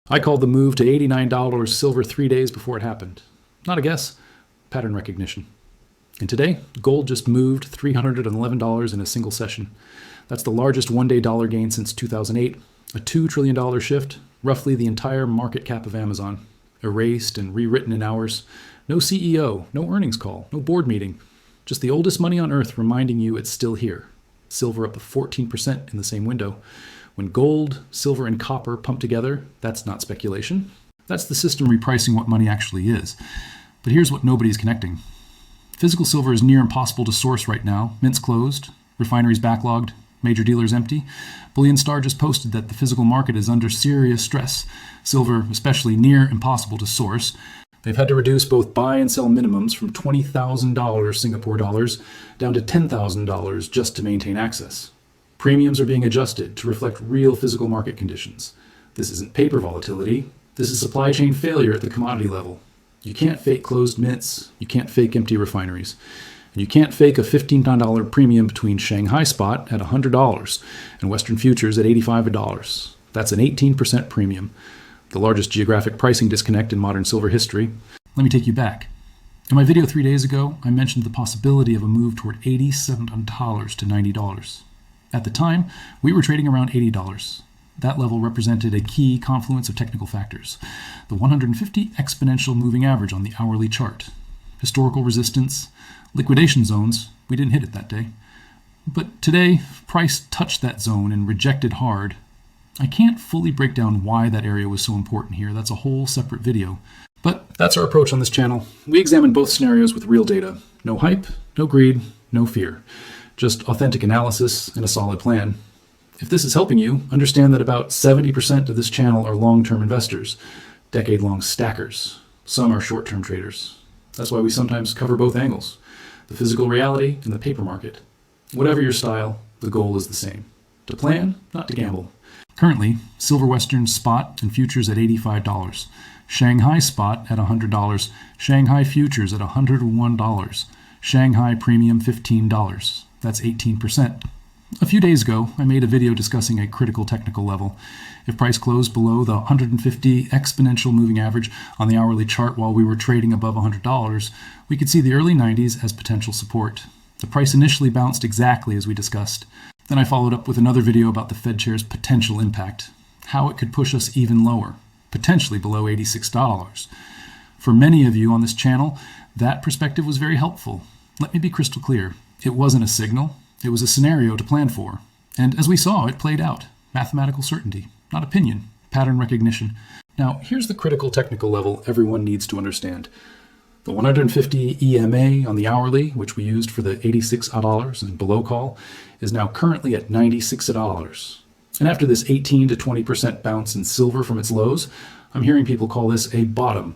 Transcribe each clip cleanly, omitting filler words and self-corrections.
I called the move to $89 silver 3 days before it happened. Not a guess, pattern recognition. And today, gold just moved $311 in a single session. That's the largest one-day dollar gain since 2008, a $2 trillion shift, roughly the entire market cap of Amazon. Erased and rewritten in hours. No CEO, no earnings call, no board meeting. Just the oldest money on earth reminding you it's still here. Silver up 14% in the same window. When gold, silver, and copper pump together, that's not speculation. That's the system repricing what money actually is. But here's what nobody's connecting. Physical silver is near impossible to source right now. Mints closed, refineries backlogged, major dealers empty. Bullion Star just posted that the physical market is under serious stress. Silver, especially, near impossible to source. They've had to reduce both buy and sell minimums from $20,000 Singapore dollars down to $10,000 just to maintain access. Premiums are being adjusted to reflect real physical market conditions. This isn't paper volatility. This is supply chain failure at the commodity level. You can't fake closed mints. You can't fake empty refineries. And you can't fake a $15 premium between Shanghai spot at $100 and Western futures at $85. That's an 18% premium, the largest geographic pricing disconnect in modern silver history. Let me take you back. In my video 3 days ago, I mentioned the possibility of a move toward $87 to $90. At the time, we were trading around $80. That level represented a key confluence of technical factors. The 150 exponential moving average on the hourly chart. Historical resistance, liquidation zones, we didn't hit it that day. But today, price touched that zone and rejected hard. I can't fully break down why that area was so important here. That's a whole separate video. But that's our approach on this channel. We examine both scenarios with real data. No hype, no greed, no fear. Just authentic analysis and a solid plan. If this is helping you, understand that about 70% of this channel are long-term investors, decade-long stackers. Some are short-term traders. That's why we sometimes cover both angles, the physical reality and the paper market. Whatever your style, the goal is the same. To plan, not to gamble. Currently, Silver Western spot and futures at $85. Shanghai spot at $100. Shanghai futures at $101. Shanghai premium $15. That's 18%. A few days ago, I made a video discussing a critical technical level. If price closed below the 150 exponential moving average on the hourly chart while we were trading above $100, we could see the early 90s as potential support. The price initially bounced exactly as we discussed. Then I followed up with another video about the Fed chair's potential impact, how it could push us even lower, potentially below $86. For many of you on this channel, that perspective was very helpful. Let me be crystal clear. It wasn't a signal. It was a scenario to plan for. And as we saw, it played out. Mathematical certainty, not opinion, pattern recognition. Now, here's the critical technical level everyone needs to understand. The 150 EMA on the hourly, which we used for the $86 and below call, is now currently at $96. And after this 18 to 20% bounce in silver from its lows, I'm hearing people call this a bottom.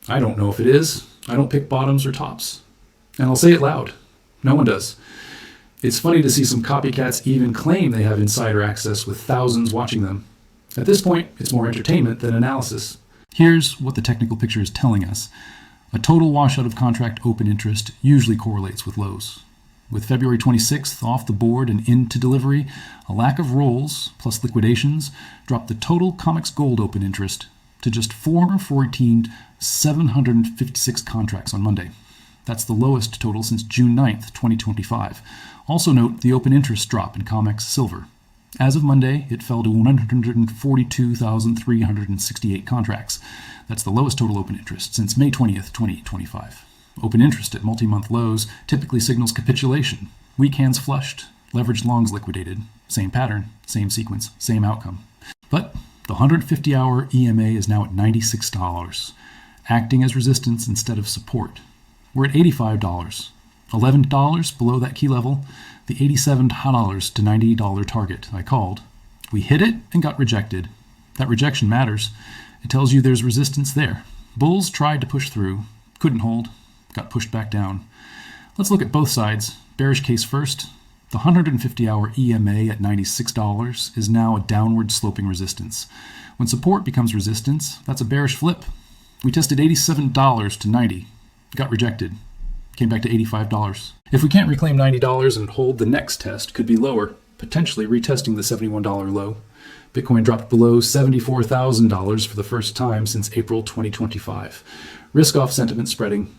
I don't know if it is. I don't pick bottoms or tops. And I'll say it loud. No one does. It's funny to see some copycats even claim they have insider access with thousands watching them. At this point, it's more entertainment than analysis. Here's what the technical picture is telling us. A total washout of contract open interest usually correlates with lows. With February 26th off the board and into delivery, a lack of rolls plus liquidations dropped the total COMEX gold open interest to just 414,756 contracts on Monday. That's the lowest total since June 9th, 2025. Also note the open interest drop in COMEX silver. As of Monday, it fell to 142,368 contracts. That's the lowest total open interest since May 20th, 2025. Open interest at multi-month lows typically signals capitulation. Weak hands flushed, leveraged longs liquidated. Same pattern, same sequence, same outcome. But the 150-hour EMA is now at $96, acting as resistance instead of support. We're at $85, $11 below that key level, the $87 to $90 target I called. We hit it and got rejected. That rejection matters. It tells you there's resistance there. Bulls tried to push through, couldn't hold, got pushed back down. Let's look at both sides. Bearish case first. The 150-hour EMA at $96 is now a downward sloping resistance. When support becomes resistance, that's a bearish flip. We tested $87 to $90. Got rejected. Came back to $85. If we can't reclaim $90 and hold, the next test could be lower, potentially retesting the $71 low. Bitcoin dropped below $74,000 for the first time since April 2025. Risk-off sentiment spreading.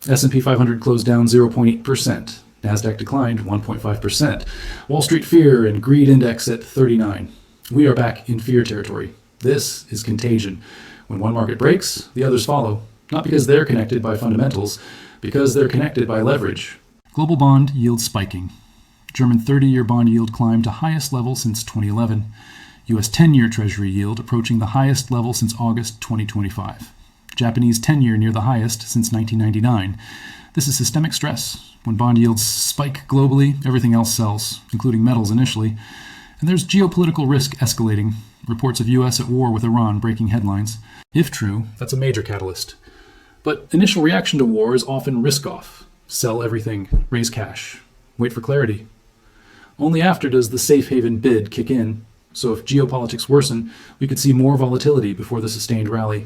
S&P 500 closed down 0.8%. Nasdaq declined 1.5%. Wall Street fear and greed index at 39. We are back in fear territory. This is contagion. When one market breaks, the others follow. Not because they're connected by fundamentals, because they're connected by leverage. Global bond yield spiking. German 30-year bond yield climbed to highest level since 2011. U.S. 10-year Treasury yield approaching the highest level since August 2025. Japanese 10-year near the highest since 1999. This is systemic stress. When bond yields spike globally, everything else sells, including metals initially. And there's geopolitical risk escalating. Reports of U.S. at war with Iran breaking headlines. If true, that's a major catalyst. But initial reaction to war is often risk-off. Sell everything, raise cash, wait for clarity. Only after does the safe haven bid kick in. So if geopolitics worsen, we could see more volatility before the sustained rally.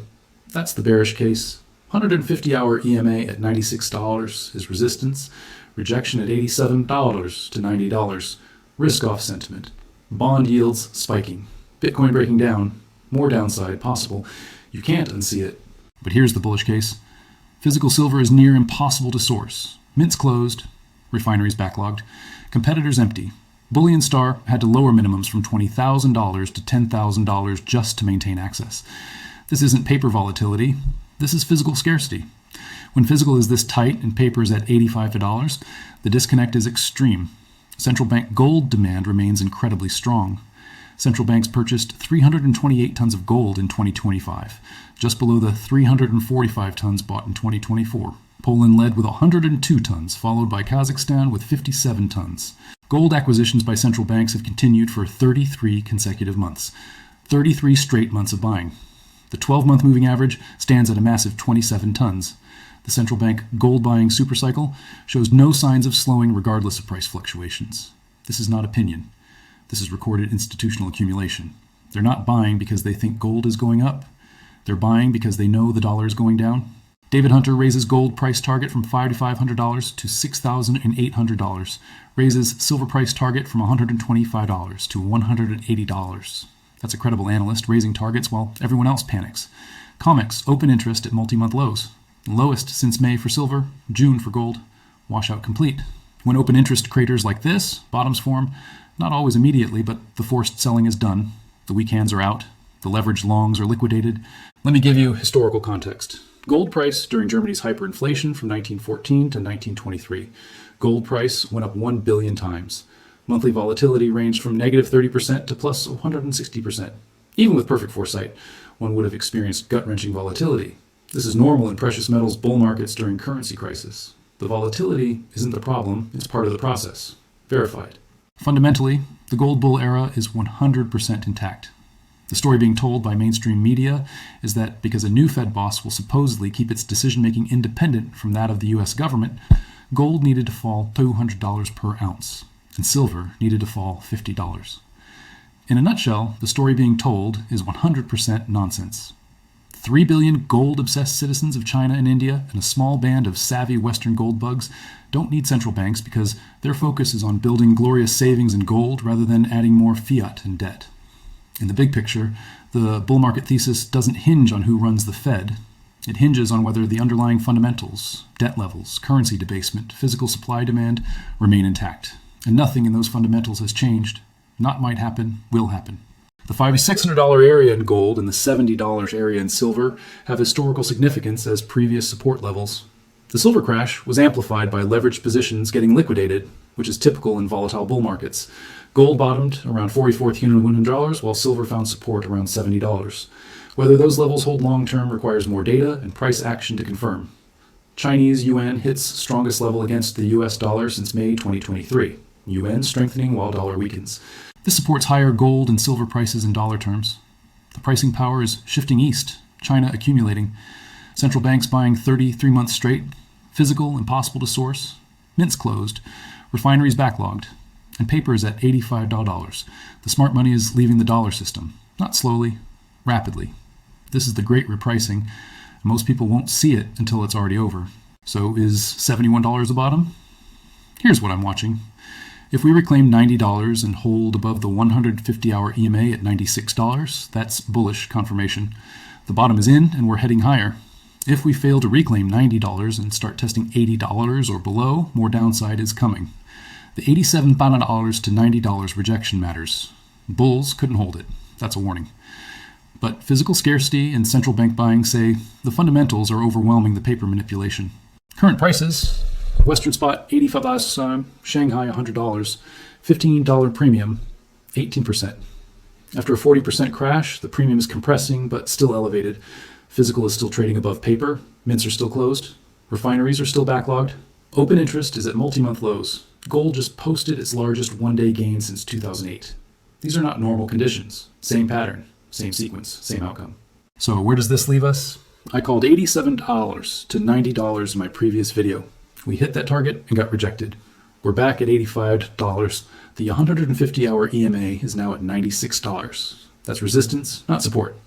That's the bearish case. 150-hour EMA at $96 is resistance. Rejection at $87 to $90. Risk-off sentiment. Bond yields spiking. Bitcoin breaking down. More downside possible. You can't unsee it. But here's the bullish case. Physical silver is near impossible to source. Mints closed. Refineries backlogged. Competitors empty. Bullion Star had to lower minimums from $20,000 to $10,000 just to maintain access. This isn't paper volatility. This is physical scarcity. When physical is this tight and paper is at $85, the disconnect is extreme. Central bank gold demand remains incredibly strong. Central banks purchased 328 tons of gold in 2025, just below the 345 tons bought in 2024. Poland led with 102 tons, followed by Kazakhstan with 57 tons. Gold acquisitions by central banks have continued for 33 consecutive months, 33 straight months of buying. The 12-month moving average stands at a massive 27 tons. The central bank gold buying supercycle shows no signs of slowing regardless of price fluctuations. This is not opinion. This is recorded institutional accumulation. They're not buying because they think gold is going up. They're buying because they know the dollar is going down. David Hunter raises gold price target from $5,500 to $6,800. Raises silver price target from $125 to $180. That's a credible analyst raising targets while everyone else panics. COMEX open interest at multi-month lows. Lowest since May for silver, June for gold. Washout complete. When open interest craters like this, bottoms form, not always immediately, but the forced selling is done. The weak hands are out. The leveraged longs are liquidated. Let me give you historical context. Gold price during Germany's hyperinflation from 1914 to 1923. Gold price went up 1 billion times. Monthly volatility ranged from negative 30% to plus 160%. Even with perfect foresight, one would have experienced gut-wrenching volatility. This is normal in precious metals bull markets during currency crisis. The volatility isn't the problem, it's part of the process. Verified. Fundamentally, the gold bull era is 100% intact. The story being told by mainstream media is that because a new Fed boss will supposedly keep its decision-making independent from that of the U.S. government, gold needed to fall $200 per ounce, and silver needed to fall $50. In a nutshell, the story being told is 100% nonsense. 3 billion gold-obsessed citizens of China and India and a small band of savvy Western gold bugs don't need central banks because their focus is on building glorious savings in gold rather than adding more fiat and debt. In the big picture, the bull market thesis doesn't hinge on who runs the Fed. It hinges on whether the underlying fundamentals, debt levels, currency debasement, physical supply-demand remain intact. And nothing in those fundamentals has changed. Not might happen, will happen. The $5,600 area in gold and the $70 area in silver have historical significance as previous support levels. The silver crash was amplified by leveraged positions getting liquidated, which is typical in volatile bull markets. Gold bottomed around $44,100, while silver found support around $70. Whether those levels hold long-term requires more data and price action to confirm. Chinese yuan hits strongest level against the US dollar since May 2023. Yuan strengthening while dollar weakens. This supports higher gold and silver prices in dollar terms. The pricing power is shifting east, China accumulating. Central banks buying 33 months straight. Physical, impossible to source. Mints closed. Refineries backlogged. And paper is at $85. The smart money is leaving the dollar system. Not slowly, rapidly. This is the great repricing. And most people won't see it until it's already over. So is $71 the bottom? Here's what I'm watching. If we reclaim $90 and hold above the 150-hour EMA at $96, that's bullish confirmation. The bottom is in and we're heading higher. If we fail to reclaim $90 and start testing $80 or below, more downside is coming. The $87 to $90 rejection matters. Bulls couldn't hold it. That's a warning. But physical scarcity and central bank buying say the fundamentals are overwhelming the paper manipulation. Current prices: Western spot $85 last time, Shanghai $100, $15 premium, 18%. After a 40% crash, the premium is compressing but still elevated. Physical is still trading above paper, mints are still closed, refineries are still backlogged. Open interest is at multi-month lows. Gold just posted its largest one-day gain since 2008. These are not normal conditions. Same pattern, same sequence, same outcome. So where does this leave us? I called $87 to $90 in my previous video. We hit that target and got rejected. We're back at $85. The 150-hour EMA is now at $96. That's resistance, not support.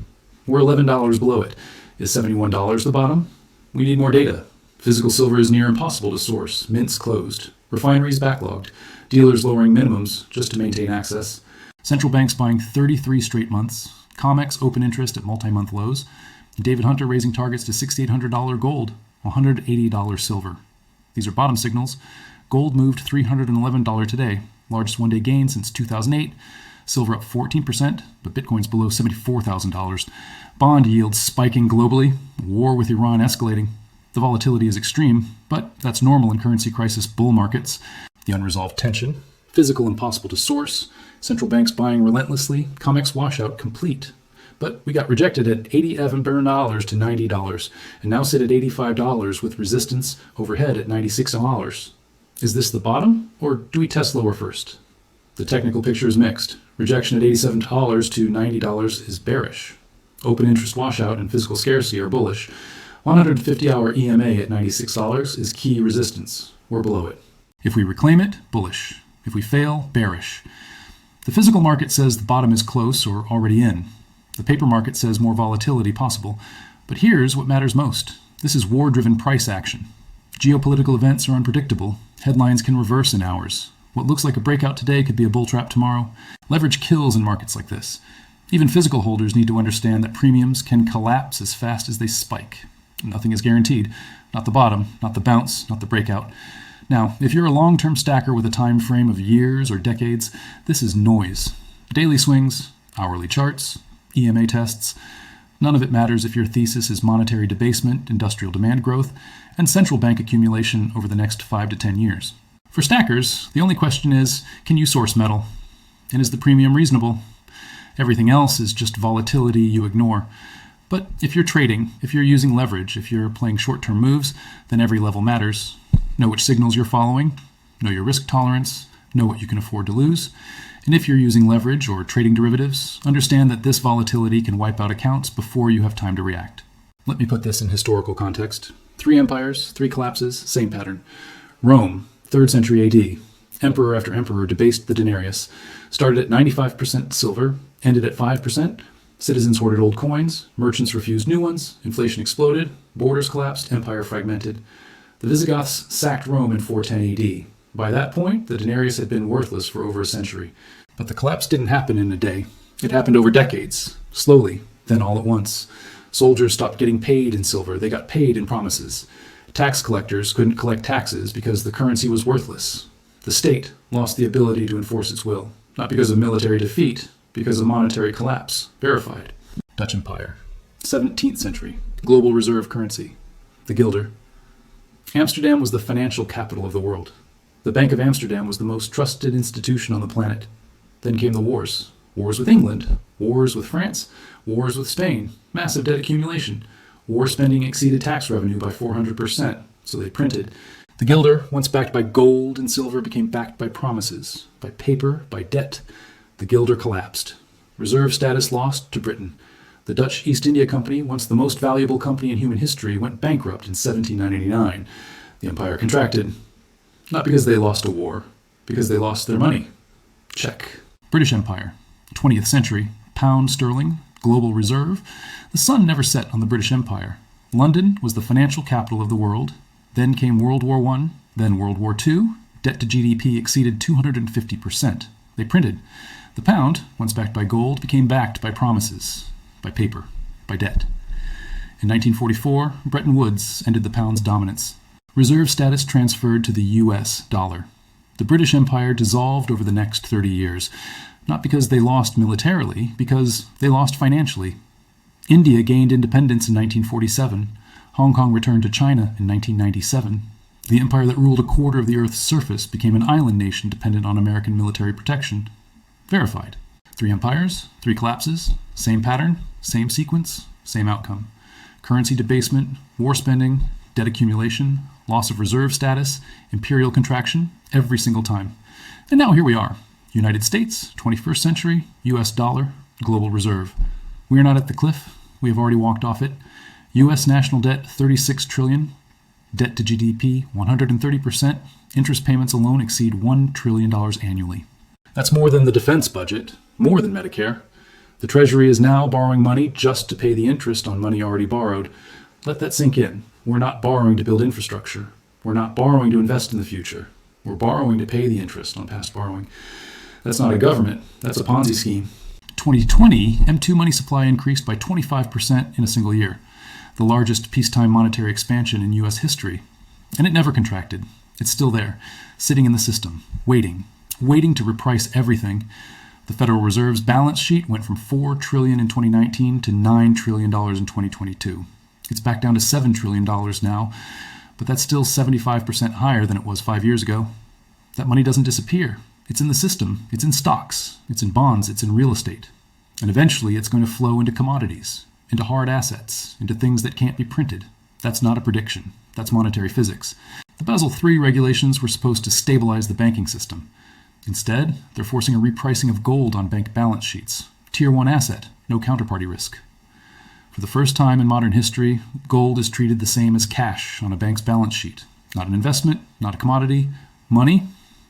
We're $11 below it. Is $71 the bottom? We need more data. Physical silver is near impossible to source. Mints closed. Refineries backlogged. Dealers lowering minimums just to maintain access. Central banks buying 33 straight months. COMEX open interest at multi-month lows. David Hunter raising targets to $6,800 gold, $180 silver. These are bottom signals. Gold moved $311 today, largest one-day gain since 2008. Silver up 14%, but Bitcoin's below $74,000. Bond yields spiking globally. War with Iran escalating. The volatility is extreme, but that's normal in currency crisis bull markets. The unresolved tension. Physical impossible to source. Central banks buying relentlessly. COMEX washout complete. But we got rejected at $87 to $90, and now sit at $85 with resistance overhead at $96. Is this the bottom, or do we test lower first? The technical picture is mixed. Rejection at $87 to $90 is bearish. Open interest washout and physical scarcity are bullish. 150-hour EMA at $96 is key resistance. We're below it. If we reclaim it, bullish. If we fail, bearish. The physical market says the bottom is close or already in. The paper market says more volatility possible. But here's what matters most. This is war-driven price action. Geopolitical events are unpredictable. Headlines can reverse in hours. What looks like a breakout today could be a bull trap tomorrow. Leverage kills in markets like this. Even physical holders need to understand that premiums can collapse as fast as they spike. Nothing is guaranteed. Not the bottom, not the bounce, not the breakout. Now, if you're a long-term stacker with a time frame of years or decades, this is noise. Daily swings, hourly charts, EMA tests. None of it matters if your thesis is monetary debasement, industrial demand growth, and central bank accumulation over the next 5 to 10 years. For stackers, the only question is, can you source metal? And is the premium reasonable? Everything else is just volatility you ignore. But if you're trading, if you're using leverage, if you're playing short-term moves, then every level matters. Know which signals you're following, know your risk tolerance, know what you can afford to lose. And if you're using leverage or trading derivatives, understand that this volatility can wipe out accounts before you have time to react. Let me put this in historical context. 3 empires, 3 collapses, same pattern. Rome, 3rd century AD. Emperor after emperor debased the denarius. Started at 95% silver, ended at 5%. Citizens hoarded old coins, merchants refused new ones, inflation exploded, borders collapsed, empire fragmented. The Visigoths sacked Rome in 410 AD. By that point, the denarius had been worthless for over a century. But the collapse didn't happen in a day. It happened over decades, slowly, then all at once. Soldiers stopped getting paid in silver, they got paid in promises. Tax collectors couldn't collect taxes because the currency was worthless. The state lost the ability to enforce its will, not because of military defeat, because of monetary collapse, verified. Dutch Empire, 17th century, global reserve currency, the guilder. Amsterdam was the financial capital of the world. The Bank of Amsterdam was the most trusted institution on the planet. Then came the wars. Wars with England, wars with France, wars with Spain, massive debt accumulation. War spending exceeded tax revenue by 400%, so they printed. The guilder, once backed by gold and silver, became backed by promises, by paper, by debt. The guilder collapsed. Reserve status lost to Britain. The Dutch East India Company, once the most valuable company in human history, went bankrupt in 1799. The empire contracted. Not because they lost a war, because they lost their money. Check. British Empire, 20th century, pound sterling, global reserve. The sun never set on the British Empire. London was the financial capital of the world. Then came World War I, then World War II, Debt to GDP exceeded 250%. They printed. The pound, once backed by gold, became backed by promises, by paper, by debt. In 1944, Bretton Woods ended the pound's dominance. Reserve status transferred to the US dollar. The British Empire dissolved over the next 30 years, not because they lost militarily, because they lost financially. India gained independence in 1947. Hong Kong returned to China in 1997. The empire that ruled a quarter of the Earth's surface became an island nation dependent on American military protection. Verified. 3 empires, 3 collapses, same pattern, same sequence, same outcome. Currency debasement, war spending, debt accumulation, loss of reserve status, imperial contraction, every single time. And now here we are. United States, 21st century, US dollar, global reserve. We are not at the cliff. We have already walked off it. US national debt, 36 trillion. Debt to GDP, 130%. Interest payments alone exceed $1 trillion annually. That's more than the defense budget, more than Medicare. The Treasury is now borrowing money just to pay the interest on money already borrowed. Let that sink in. We're not borrowing to build infrastructure. We're not borrowing to invest in the future. We're borrowing to pay the interest on past borrowing. That's not a government. That's a Ponzi scheme. 2020, M2 money supply increased by 25% in a single year, the largest peacetime monetary expansion in U.S. history. And it never contracted. It's still there, sitting in the system, waiting to reprice everything. The Federal Reserve's balance sheet went from $4 trillion in 2019 to $9 trillion in 2022. It's back down to $7 trillion now, but that's still 75% higher than it was 5 years ago. That money doesn't disappear. It's in the system. It's in stocks. It's in bonds. It's in real estate. And eventually it's going to flow into commodities, into hard assets, into things that can't be printed. That's not a prediction. That's monetary physics. The Basel III regulations were supposed to stabilize the banking system. Instead, they're forcing a repricing of gold on bank balance sheets. Tier 1 asset, no counterparty risk. For the first time in modern history, gold is treated the same as cash on a bank's balance sheet. Not an investment, not a commodity, money.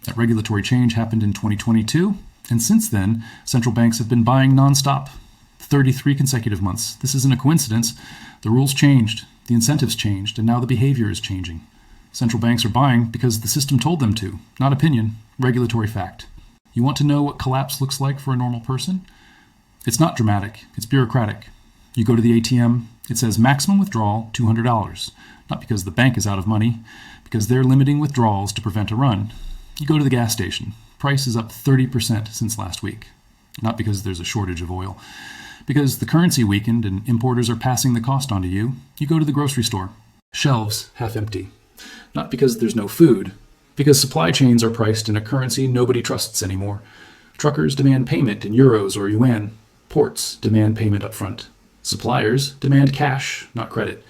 That regulatory change happened in 2022, and since then, central banks have been buying nonstop. 33 consecutive months. This isn't a coincidence. The rules changed, the incentives changed, and now the behavior is changing. Central banks are buying because the system told them to, not opinion, regulatory fact. You want to know what collapse looks like for a normal person? It's not dramatic, it's bureaucratic. You go to the ATM, it says maximum withdrawal $200, not because the bank is out of money, because they're limiting withdrawals to prevent a run. You go to the gas station, price is up 30% since last week, not because there's a shortage of oil. Because the currency weakened and importers are passing the cost on to you, you go to the grocery store. Shelves half empty. Not because there's no food, because supply chains are priced in a currency nobody trusts anymore. Truckers demand payment in euros or yuan. Ports demand payment up front. Suppliers demand cash, not credit.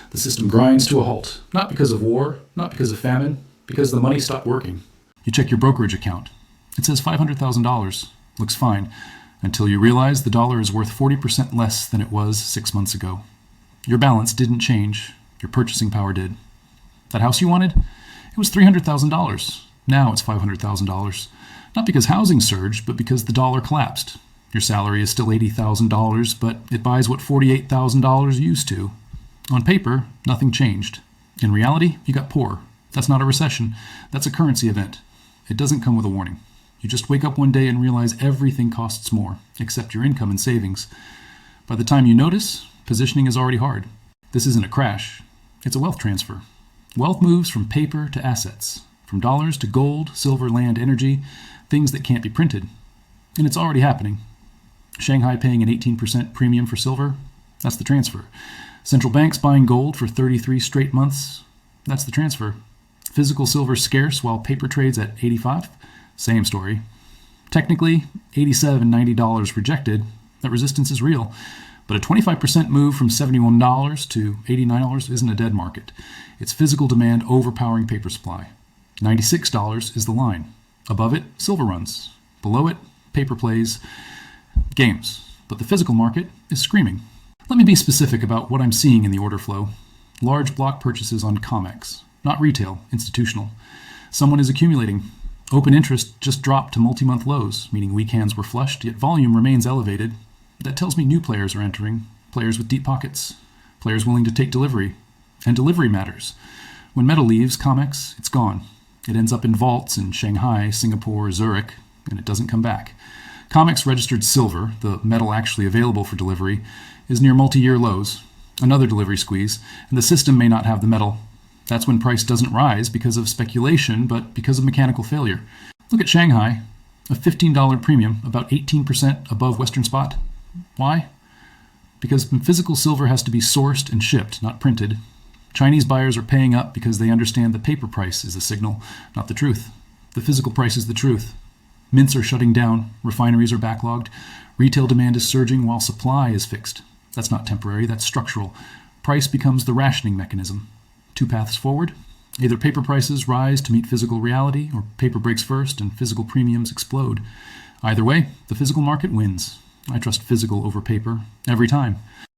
The system grinds to a halt, not because of war, not because of famine, because the money stopped working. You check your brokerage account. It says $500,000. Looks fine, until you realize the dollar is worth 40% less than it was 6 months ago. Your balance didn't change. Your purchasing power did. That house you wanted? It was $300,000. Now it's $500,000. Not because housing surged, but because the dollar collapsed. Your salary is still $80,000, but it buys what $48,000 used to. On paper, nothing changed. In reality, you got poor. That's not a recession. That's a currency event. It doesn't come with a warning. You just wake up one day and realize everything costs more, except your income and savings. By the time you notice, positioning is already hard. This isn't a crash. It's a wealth transfer. Wealth moves from paper to assets, from dollars to gold, silver, land, energy, things that can't be printed. And it's already happening. Shanghai paying an 18% premium for silver, that's the transfer. Central banks buying gold for 33 straight months, that's the transfer. Physical silver scarce while paper trades at 85, same story. Technically, $87, $90 rejected, that resistance is real. But a 25% move from $71 to $89 isn't a dead market. It's physical demand overpowering paper supply. $96 is the line. Above it, silver runs. Below it, paper plays. Games. But the physical market is screaming. Let me be specific about what I'm seeing in the order flow. Large block purchases on COMEX. Not retail, institutional. Someone is accumulating. Open interest just dropped to multi-month lows, meaning weak hands were flushed, yet volume remains elevated. That tells me new players are entering, players with deep pockets, players willing to take delivery. And delivery matters. When metal leaves COMEX, it's gone. It ends up in vaults in Shanghai, Singapore, Zurich, and it doesn't come back. COMEX registered silver, the metal actually available for delivery, is near multi-year lows, another delivery squeeze, and the system may not have the metal. That's when price doesn't rise because of speculation, but because of mechanical failure. Look at Shanghai, a $15 premium, about 18% above Western spot. Why? Because physical silver has to be sourced and shipped, not printed. Chinese buyers are paying up because they understand the paper price is the signal, not the truth. The physical price is the truth. Mints are shutting down, refineries are backlogged, retail demand is surging while supply is fixed. That's not temporary, that's structural. Price becomes the rationing mechanism. Two paths forward. Either paper prices rise to meet physical reality, or paper breaks first and physical premiums explode. Either way, the physical market wins. I trust physical over paper every time.